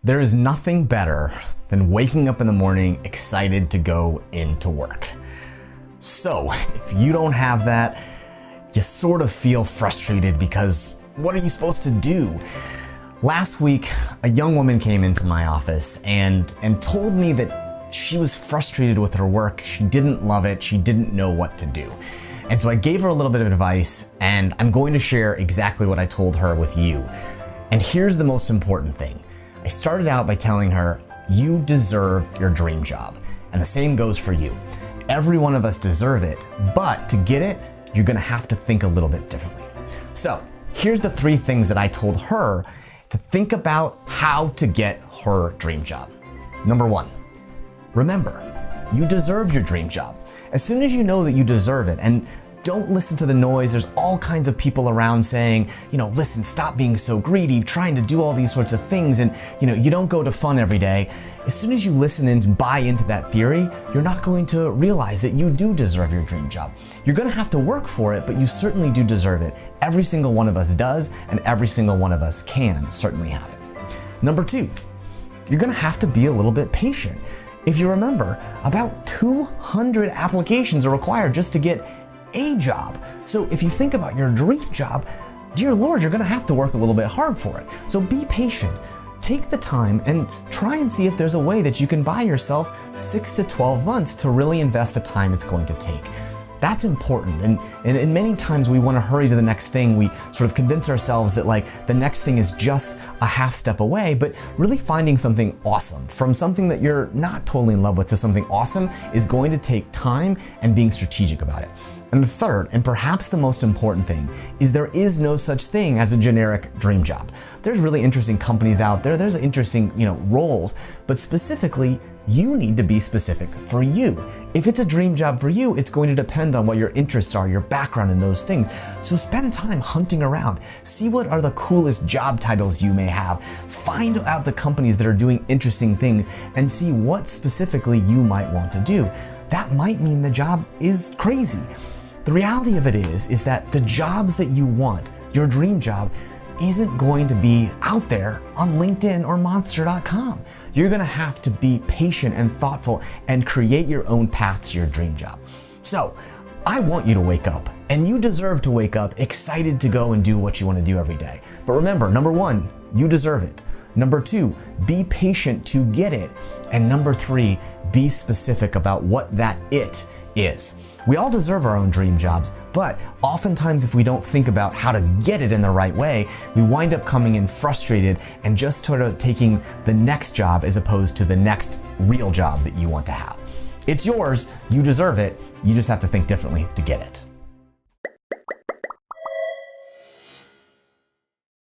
There is nothing better than waking up in the morning excited to go into work. So if you don't have that, you sort of feel frustrated because what are you supposed to do? Last week, a young woman came into my office and told me that she was frustrated with her work. She didn't love it. She didn't know what to do. And so I gave her a little bit of advice, and I'm going to share exactly what I told her with you. And here's the most important thing. I started out by telling her, you deserve your dream job. And the same goes for you. Every one of us deserve it, but to get it, you're gonna have to think a little bit differently. So here's the 3 things that I told her to think about how to get her dream job. Number 1, remember, you deserve your dream job. As soon as you know that you deserve it, and don't listen to the noise. There's all kinds of people around saying, listen, stop being so greedy, trying to do all these sorts of things, and you don't go to fun every day. As soon as you listen and buy into that theory, you're not going to realize that you do deserve your dream job. You're gonna have to work for it, but you certainly do deserve it. Every single one of us does, and every single one of us can certainly have it. Number 2, you're gonna have to be a little bit patient. If you remember, about 200 applications are required just to get a job. So if you think about your dream job, dear Lord, you're gonna have to work a little bit hard for it. So be patient. Take the time and try and see if there's a way that you can buy yourself 6 to 12 months to really invest the time it's going to take. That's important. And many times we want to hurry to the next thing. We sort of convince ourselves that the next thing is just a half step away, but really finding something awesome from something that you're not totally in love with to something awesome is going to take time and being strategic about it. And the third, and perhaps the most important thing, is there is no such thing as a generic dream job. There's really interesting companies out there. There's interesting, roles, but specifically, you need to be specific for you. If it's a dream job for you, it's going to depend on what your interests are, your background, and those things. So spend time hunting around. See what are the coolest job titles you may have. Find out the companies that are doing interesting things and see what specifically you might want to do. That might mean the job is crazy. The reality of it is that the jobs that you want, your dream job, isn't going to be out there on LinkedIn or Monster.com. You're gonna have to be patient and thoughtful and create your own path to your dream job. So I want you to wake up, and you deserve to wake up excited to go and do what you want to do every day. But remember, number 1, you deserve it. Number 2, be patient to get it. And number 3, be specific about what that it is. We all deserve our own dream jobs, but oftentimes if we don't think about how to get it in the right way, we wind up coming in frustrated and just sort of taking the next job as opposed to the next real job that you want to have. It's yours, you deserve it, you just have to think differently to get it.